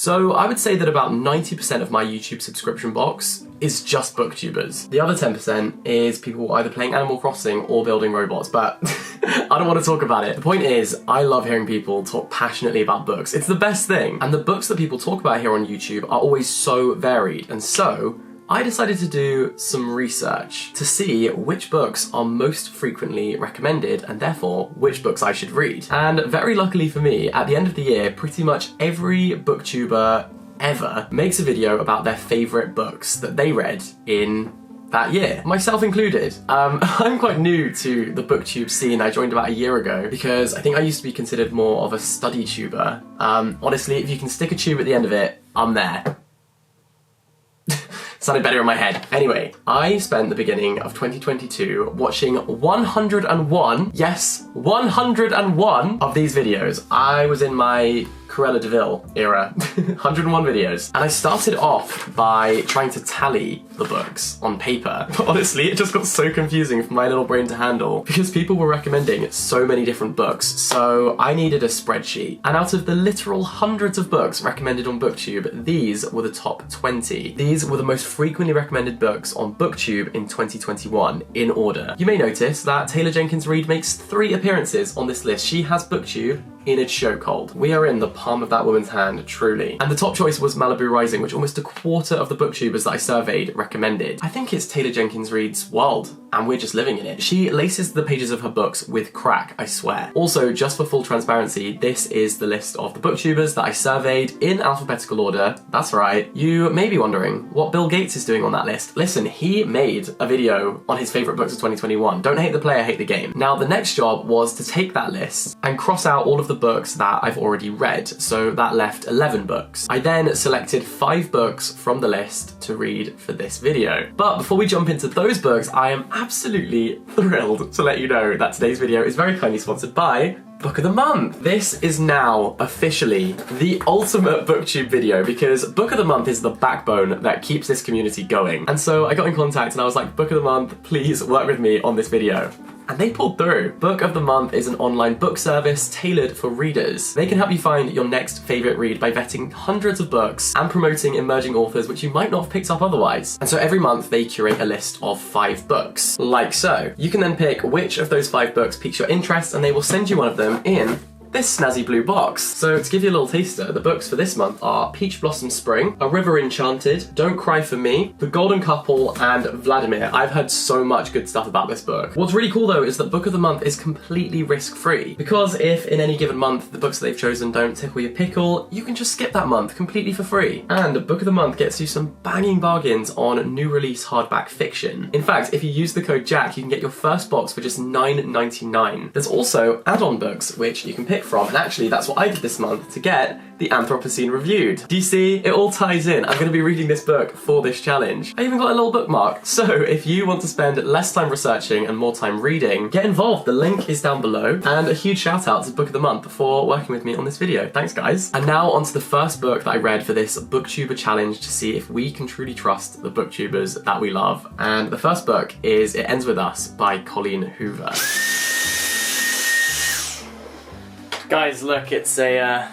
So I would say that about 90% of my YouTube subscription box is just booktubers. The other 10% is people either playing Animal Crossing or building robots, but I don't want to talk about it. The point is, I love hearing people talk passionately about books. It's the best thing. And the books that people talk about here on YouTube are always so varied. And so I decided to do some research to see which books are most frequently recommended and therefore which books I should read. And very luckily for me, at the end of the year, pretty much every booktuber ever makes a video about their favourite books that they read in that year, myself included. I'm quite new to the booktube scene. I joined about a year ago because I think I used to be considered more of a study tuber. Honestly, if you can stick a tube at the end of it, I'm there. Sounded better in my head. Anyway, I spent the beginning of 2022 watching 101, yes, 101 of these videos. I was in my Cruella de Vil era, 101 videos. And I started off by trying to tally the books on paper. But honestly, it just got so confusing for my little brain to handle because people were recommending so many different books. So I needed a spreadsheet. And out of the literal hundreds of books recommended on BookTube, these were the top 20. These were the most frequently recommended books on BookTube in 2021 in order. You may notice that Taylor Jenkins Reid makes 3 appearances on this list. She has BookTube in its chokehold. We are in the palm of that woman's hand, truly. And the top choice was Malibu Rising, which almost a quarter of the booktubers that I surveyed recommended. I think it's Taylor Jenkins Reid's world, and we're just living in it. She laces the pages of her books with crack, I swear. Also, just for full transparency, this is the list of the booktubers that I surveyed in alphabetical order. That's right. You may be wondering what Bill Gates is doing on that list. Listen, he made a video on his favourite books of 2021. Don't hate the player, hate the game. Now, the next job was to take that list and cross out all of the books that I've already read, so that left 11 books. I then selected 5 books from the list to read for this video. But before we jump into those books, I am absolutely thrilled to let you know that today's video is very kindly sponsored by Book of the Month. This is now officially the ultimate booktube video because Book of the Month is the backbone that keeps this community going. And so I got in contact and I was like, Book of the Month, please work with me on this video. And they pulled through. Book of the Month is an online book service tailored for readers. They can help you find your next favourite read by vetting hundreds of books and promoting emerging authors which you might not have picked up otherwise. And so every month they curate a list of 5 books, like so. You can then pick which of those 5 books piques your interest and they will send you one of them in this snazzy blue box. So to give you a little taster, the books for this month are Peach Blossom Spring, A River Enchanted, Don't Cry for Me, The Golden Couple, and Vladimir. I've heard so much good stuff about this book. What's really cool though is that Book of the Month is completely risk-free, because if in any given month the books that they've chosen don't tickle your pickle, you can just skip that month completely for free. And Book of the Month gets you some banging bargains on new release hardback fiction. In fact, if you use the code JACK, you can get your first box for just $9.99. There's also add-on books which you can pick from, and actually that's what I did this month to get the Anthropocene reviewed. Do you see? It all ties in. I'm going to be reading this book for this challenge. I even got a little bookmark. So if you want to spend less time researching and more time reading, get involved. The link is down below. And a huge shout out to Book of the Month for working with me on this video. Thanks guys. And now onto the first book that I read for this booktuber challenge to see if we can truly trust the booktubers that we love. And the first book is It Ends With Us by Colleen Hoover. Guys, look, it's a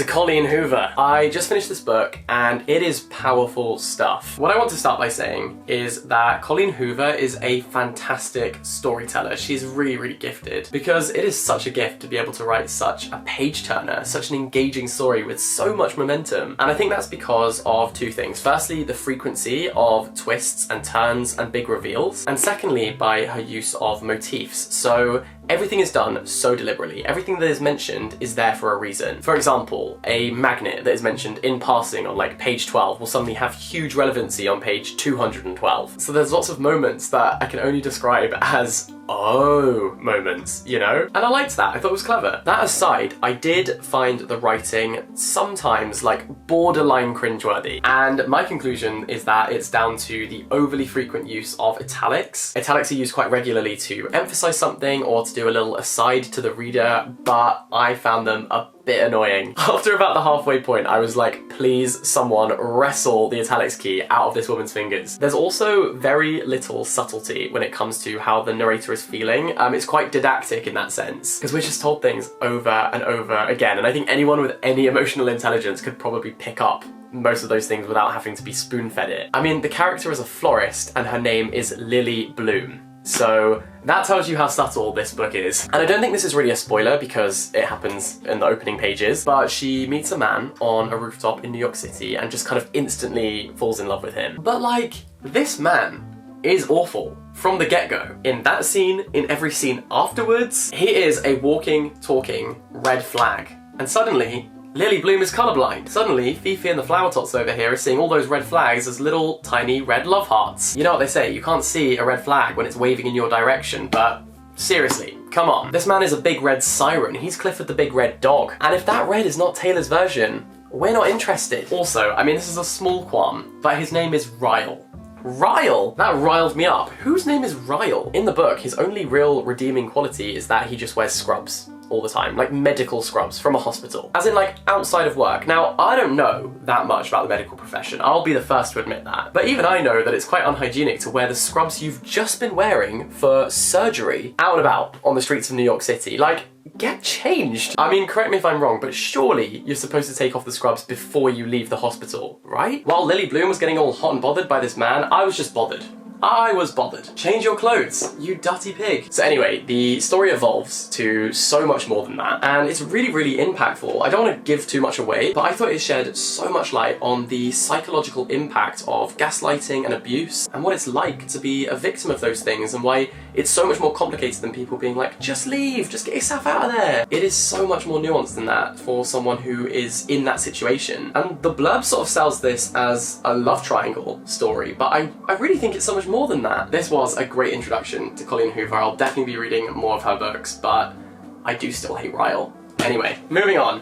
Colleen Hoover. I just finished this book and it is powerful stuff. What I want to start by saying is that Colleen Hoover is a fantastic storyteller. She's really, really gifted because it is such a gift to be able to write such a page turner, such an engaging story with so much momentum. And I think that's because of 2 things. Firstly, the frequency of twists and turns and big reveals. And secondly, by her use of motifs. So everything is done so deliberately. Everything that is mentioned is there for a reason. For example, a magnet that is mentioned in passing on like page 12 will suddenly have huge relevancy on page 212. So there's lots of moments that I can only describe as oh moments, you know? And I liked that. I thought it was clever. That aside, I did find the writing sometimes like borderline cringeworthy. And my conclusion is that it's down to the overly frequent use of italics. Italics are used quite regularly to emphasize something or to do a little aside to the reader, but I found them a bit annoying. After about the halfway point, I was like, please someone wrestle the italics key out of this woman's fingers. There's also very little subtlety when it comes to how the narrator is feeling. It's quite didactic in that sense, because we're just told things over and over again, and I think anyone with any emotional intelligence could probably pick up most of those things without having to be spoon-fed it. I mean, the character is a florist and her name is Lily Bloom. So that tells you how subtle this book is. And I don't think this is really a spoiler because it happens in the opening pages, but she meets a man on a rooftop in New York City and just kind of instantly falls in love with him. But like, this man is awful from the get-go. In that scene, in every scene afterwards, he is a walking, talking red flag. And suddenly, Lily Bloom is colourblind. Suddenly, Fifi and the flower tots over here are seeing all those red flags as little tiny red love hearts. You know what they say, you can't see a red flag when it's waving in your direction, but seriously, come on. This man is a big red siren. He's Clifford the big red dog. And if that red is not Taylor's version, we're not interested. Also, I mean, this is a small qualm, but his name is Ryle. Ryle? That riled me up. Whose name is Ryle? In the book, his only real redeeming quality is that he just wears scrubs all the time, like medical scrubs from a hospital, as in like outside of work. Now, I don't know that much about the medical profession, I'll be the first to admit that, but even I know that it's quite unhygienic to wear the scrubs you've just been wearing for surgery out and about on the streets of New York City. Like, get changed. I mean, correct me if I'm wrong, but surely you're supposed to take off the scrubs before you leave the hospital, right? While Lily Bloom was getting all hot and bothered by this man, I was just bothered. I was bothered. Change your clothes, you dirty pig. So anyway, the story evolves to so much more than that, and it's really, really impactful. I don't want to give too much away, but I thought it shed so much light on the psychological impact of gaslighting and abuse, and what it's like to be a victim of those things, and why it's so much more complicated than people being like, just leave, just get yourself out of there. It is so much more nuanced than that for someone who is in that situation. And the blurb sort of sells this as a love triangle story, but I really think it's so much more than that. This was a great introduction to Colleen Hoover. I'll definitely be reading more of her books, but I do still hate Ryle. Anyway, moving on.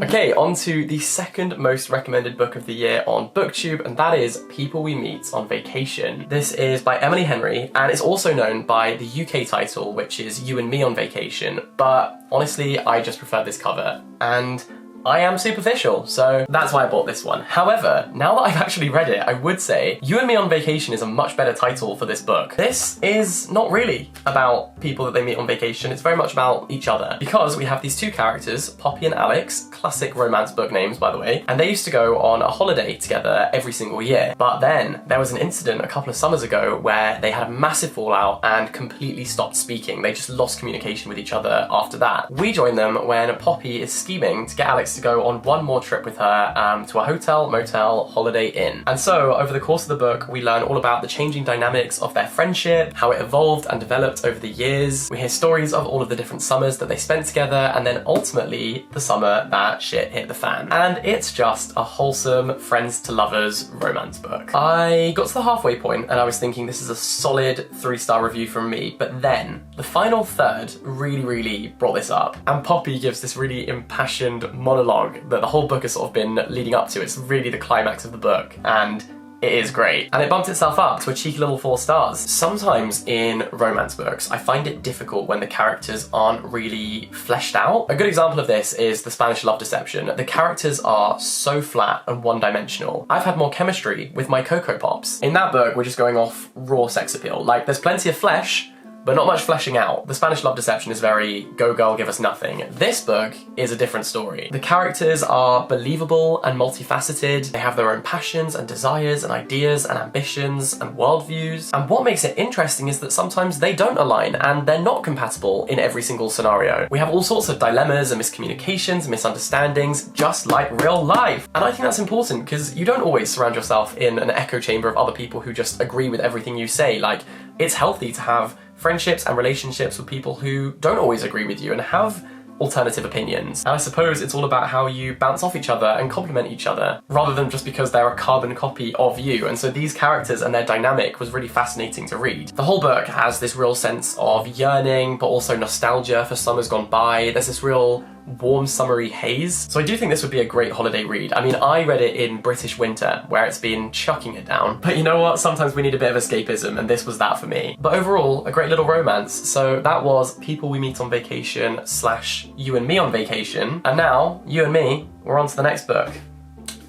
Okay, on to the second most recommended book of the year on BookTube, and that is People We Meet on Vacation. This is by Emily Henry, and it's also known by the UK title, which is You and Me on Vacation, but honestly, I just prefer this cover, and I am superficial, so that's why I bought this one. However, now that I've actually read it, I would say You and Me on Vacation is a much better title for this book. This is not really about people that they meet on vacation, it's very much about each other. Because we have these two characters, Poppy and Alex, classic romance book names by the way, and they used to go on a holiday together every single year. But then there was an incident a couple of summers ago where they had a massive fallout and completely stopped speaking. They just lost communication with each other after that. We join them when Poppy is scheming to get Alex to go on one more trip with her to a hotel, motel, holiday inn. And so over the course of the book, we learn all about the changing dynamics of their friendship, how it evolved and developed over the years. We hear stories of all of the different summers that they spent together, and then ultimately the summer that shit hit the fan. And it's just a wholesome friends to lovers romance book. I got to the halfway point and I was thinking this is a solid 3-star review from me, but then the final third really brought this up, and Poppy gives this really impassioned monologue that the whole book has sort of been leading up to. It's really the climax of the book, and it is great. And it bumped itself up to a cheeky little 4 stars. Sometimes in romance books, I find it difficult when the characters aren't really fleshed out. A good example of this is The Spanish Love Deception. The characters are so flat and one-dimensional. I've had more chemistry with my Cocoa Pops. In that book, we're just going off raw sex appeal. Like, there's plenty of flesh, but not much fleshing out. The Spanish Love Deception is very go girl, give us nothing. This book is a different story. The characters are believable and multifaceted. They have their own passions and desires and ideas and ambitions and worldviews. And what makes it interesting is that sometimes they don't align and they're not compatible in every single scenario. We have all sorts of dilemmas and miscommunications, misunderstandings, just like real life. And I think that's important because you don't always surround yourself in an echo chamber of other people who just agree with everything you say. Like, it's healthy to have friendships and relationships with people who don't always agree with you and have alternative opinions. And I suppose it's all about how you bounce off each other and complement each other, rather than just because they're a carbon copy of you. And so these characters and their dynamic was really fascinating to read. The whole book has this real sense of yearning, but also nostalgia for summers gone by. There's this real warm summery haze. So I do think this would be a great holiday read. I mean, I read it in British winter, where it's been chucking it down. But you know what? Sometimes we need a bit of escapism, and this was that for me. But overall, a great little romance. So that was People We Meet on Vacation / You and Me on Vacation. And now, you and me, we're on to the next book.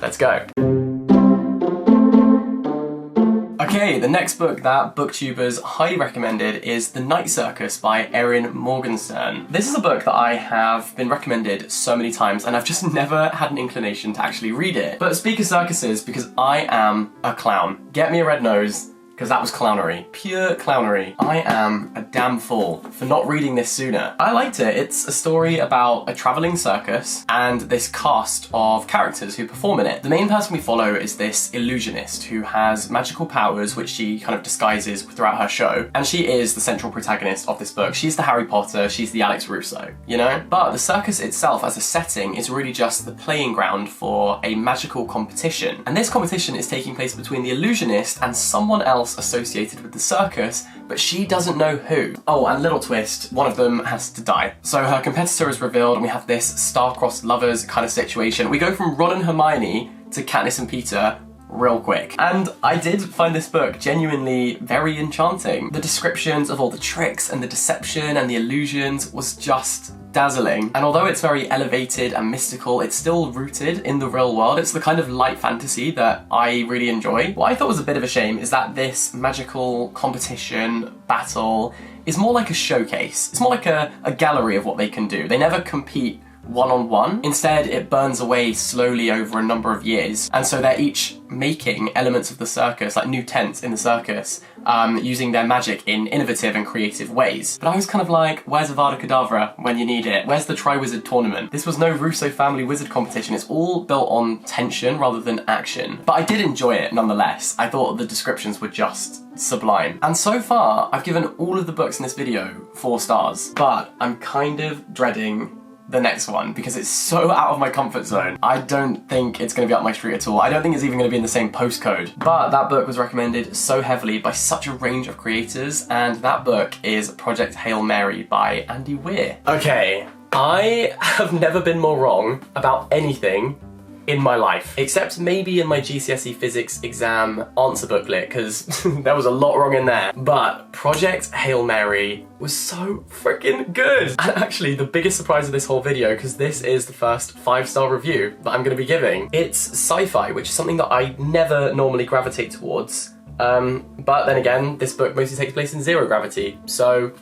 Let's go. Okay, the next book that booktubers highly recommended is The Night Circus by Erin Morgenstern. This is a book that I have been recommended so many times and I've just never had an inclination to actually read it. But speak of circuses, because I am a clown. Get me a red nose, because that was clownery. Pure clownery. I am a damn fool for not reading this sooner. I liked it. It's a story about a travelling circus and this cast of characters who perform in it. The main person we follow is this illusionist who has magical powers which she kind of disguises throughout her show, and she is the central protagonist of this book. She's the Harry Potter, she's the Alex Russo, you know? But the circus itself as a setting is really just the playing ground for a magical competition. And this competition is taking place between the illusionist and someone else associated with the circus, but she doesn't know who. Oh, and little twist, one of them has to die. So her competitor is revealed and we have this star-crossed lovers kind of situation. We go from Ron and Hermione to Katniss and Peter real quick. And I did find this book genuinely very enchanting. The descriptions of all the tricks and the deception and the illusions was just dazzling. And although it's very elevated and mystical, it's still rooted in the real world. It's the kind of light fantasy that I really enjoy. What I thought was a bit of a shame is that this magical competition battle is more like a showcase. It's more like a gallery of what they can do. They never compete one-on-one. Instead, it burns away slowly over a number of years. And so they're each making elements of the circus, like new tents in the circus, using their magic in innovative and creative ways. But I was kind of like, where's Avada Kedavra when you need it? Where's the Tri-Wizard tournament? This was no Russo family wizard competition. It's all built on tension rather than action. But I did enjoy it nonetheless. I thought the descriptions were just sublime. And so far, I've given all of the books in this video 4 stars, but I'm kind of dreading the next one because it's so out of my comfort zone. I don't think it's going to be up my street at all. I don't think it's even going to be in the same postcode. But that book was recommended so heavily by such a range of creators, and that book is Project Hail Mary by Andy Weir. Okay, I have never been more wrong about anything in my life, except maybe in my GCSE physics exam answer booklet, because there was a lot wrong in there. But Project Hail Mary was so freaking good. And actually the biggest surprise of this whole video, because this is the first 5-star review that I'm going to be giving, it's sci-fi, which is something that I never normally gravitate towards. But then again, this book mostly takes place in zero gravity, so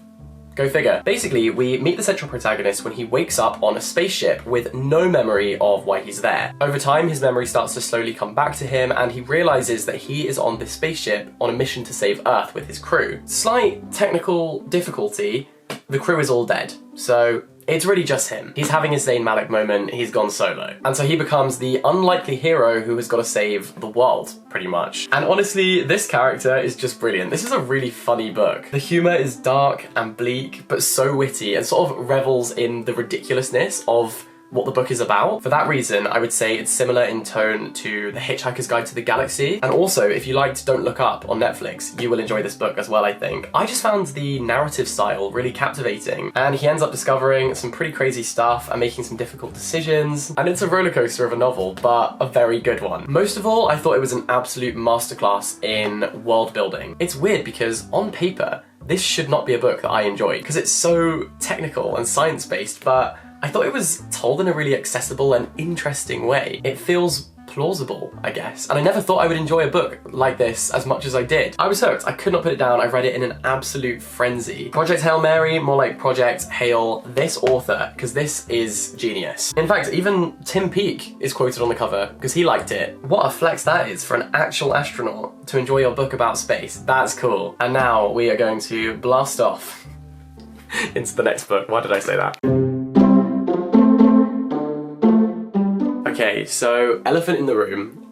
go figure. Basically, we meet the central protagonist when he wakes up on a spaceship with no memory of why he's there. Over time, his memory starts to slowly come back to him, and he realizes that he is on this spaceship on a mission to save Earth with his crew. Slight technical difficulty, the crew is all dead. So it's really just him. He's having his Zayn Malik moment, he's gone solo. And so he becomes the unlikely hero who has got to save the world, pretty much. And honestly, this character is just brilliant. This is a really funny book. The humor is dark and bleak, but so witty, and sort of revels in the ridiculousness of what the book is about. For that reason, I would say it's similar in tone to The Hitchhiker's Guide to the Galaxy. And also, if you liked Don't Look Up on Netflix, you will enjoy this book as well, I think. I just found the narrative style really captivating, and he ends up discovering some pretty crazy stuff and making some difficult decisions. And it's a roller coaster of a novel, but a very good one. Most of all, I thought it was an absolute masterclass in world building. It's weird because on paper, this should not be a book that I enjoy because it's so technical and science-based, but I thought it was told in a really accessible and interesting way. It feels plausible, I guess. And I never thought I would enjoy a book like this as much as I did. I was hooked. I could not put it down. I read it in an absolute frenzy. Project Hail Mary, more like Project Hail this author, because this is genius. In fact, even Tim Peake is quoted on the cover because he liked it. What a flex that is for an actual astronaut to enjoy your book about space. That's cool. And now we are going to blast off into the next book. Why did I say that? Okay, so elephant in the room.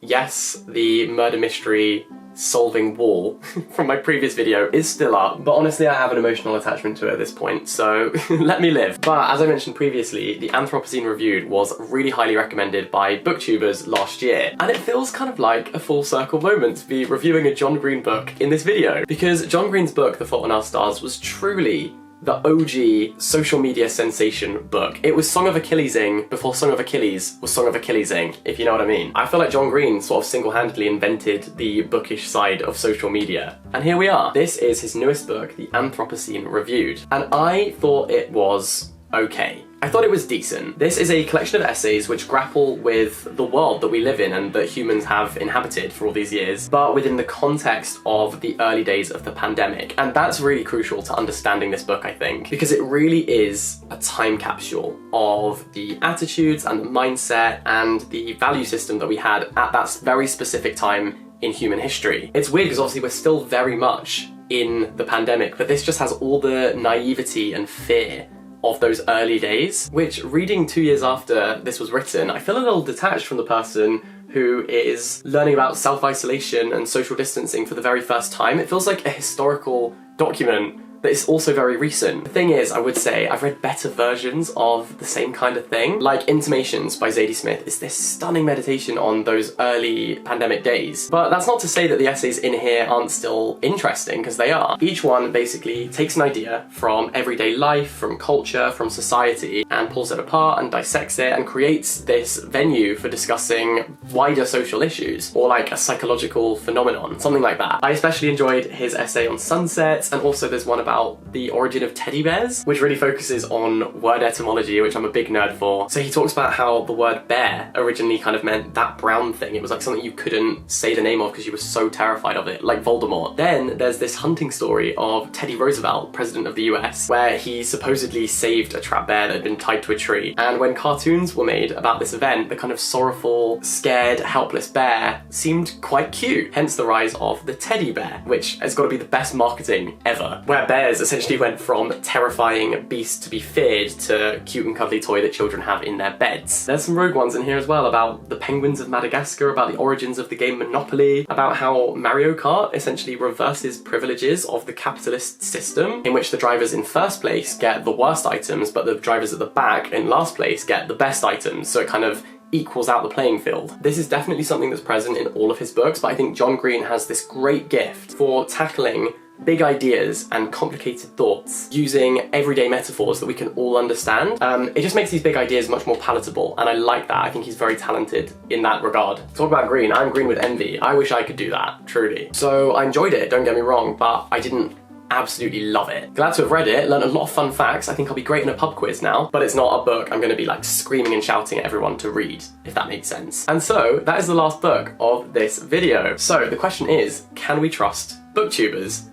Yes, the murder mystery solving wall from my previous video is still up, but honestly I have an emotional attachment to it at this point, so let me live. But as I mentioned previously, the Anthropocene Reviewed was really highly recommended by booktubers last year, and it feels kind of like a full circle moment to be reviewing a John Green book in this video, because John Green's book, The Fault in Our Stars, was truly the OG social media sensation book. It was Song of Achilles-ing before Song of Achilles was Song of Achilles-ing, if you know what I mean. I feel like John Green sort of single-handedly invented the bookish side of social media. And here we are. This is his newest book, The Anthropocene Reviewed. And I thought it was okay. I thought it was decent. This is a collection of essays which grapple with the world that we live in and that humans have inhabited for all these years, but within the context of the early days of the pandemic. And that's really crucial to understanding this book, I think, because it really is a time capsule of the attitudes and the mindset and the value system that we had at that very specific time in human history. It's weird because obviously we're still very much in the pandemic, but this just has all the naivety and fear of those early days, which, reading 2 years after this was written, I feel a little detached from the person who is learning about self-isolation and social distancing for the very first time. It feels like a historical document that is also very recent. The thing is, I would say, I've read better versions of the same kind of thing. Like Intimations by Zadie Smith is this stunning meditation on those early pandemic days. But that's not to say that the essays in here aren't still interesting, because they are. Each one basically takes an idea from everyday life, from culture, from society, and pulls it apart and dissects it and creates this venue for discussing wider social issues, or like a psychological phenomenon, something like that. I especially enjoyed his essay on sunsets, and also there's one about the origin of teddy bears, which really focuses on word etymology, which I'm a big nerd for. So he talks about how the word bear originally kind of meant that brown thing. It was like something you couldn't say the name of because you were so terrified of it, like Voldemort. Then there's this hunting story of Teddy Roosevelt, president of the US, where he supposedly saved a trapped bear that had been tied to a tree. And when cartoons were made about this event, the kind of sorrowful, scared, helpless bear seemed quite cute. Hence the rise of the teddy bear, which has got to be the best marketing ever, where bears essentially went from terrifying beast to be feared to cute and cuddly toy that children have in their beds. There's some rogue ones in here as well, about the penguins of Madagascar, about the origins of the game Monopoly, about how Mario Kart essentially reverses privileges of the capitalist system, in which the drivers in first place get the worst items, but the drivers at the back in last place get the best items, so it kind of equals out the playing field. This is definitely something that's present in all of his books, but I think John Green has this great gift for tackling big ideas and complicated thoughts using everyday metaphors that we can all understand. It just makes these big ideas much more palatable, and I like that. I think he's very talented in that regard. Talk about green, I'm green with envy. I wish I could do that, truly. So I enjoyed it, don't get me wrong, but I didn't absolutely love it. Glad to have read it, learned a lot of fun facts. I think I'll be great in a pub quiz now, but it's not a book I'm gonna be like screaming and shouting at everyone to read, if that makes sense. And so that is the last book of this video. So the question is, can we trust booktubers?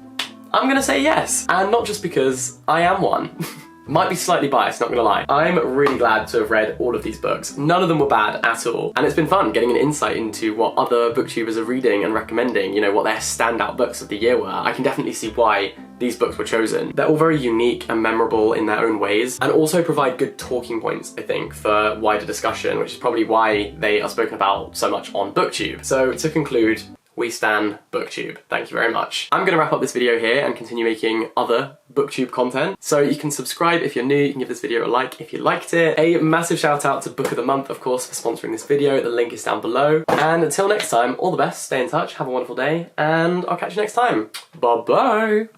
I'm gonna say yes, and not just because I am one. Might be slightly biased, not gonna lie. I'm really glad to have read all of these books. None of them were bad at all. And it's been fun getting an insight into what other booktubers are reading and recommending, you know, what their standout books of the year were. I can definitely see why these books were chosen. They're all very unique and memorable in their own ways, and also provide good talking points, I think, for wider discussion, which is probably why they are spoken about so much on BookTube. So to conclude, we stan BookTube. Thank you very much. I'm gonna wrap up this video here and continue making other BookTube content. So you can subscribe if you're new, you can give this video a like if you liked it. A massive shout out to Book of the Month, of course, for sponsoring this video. The link is down below. And until next time, all the best, stay in touch, have a wonderful day, and I'll catch you next time. Bye-bye.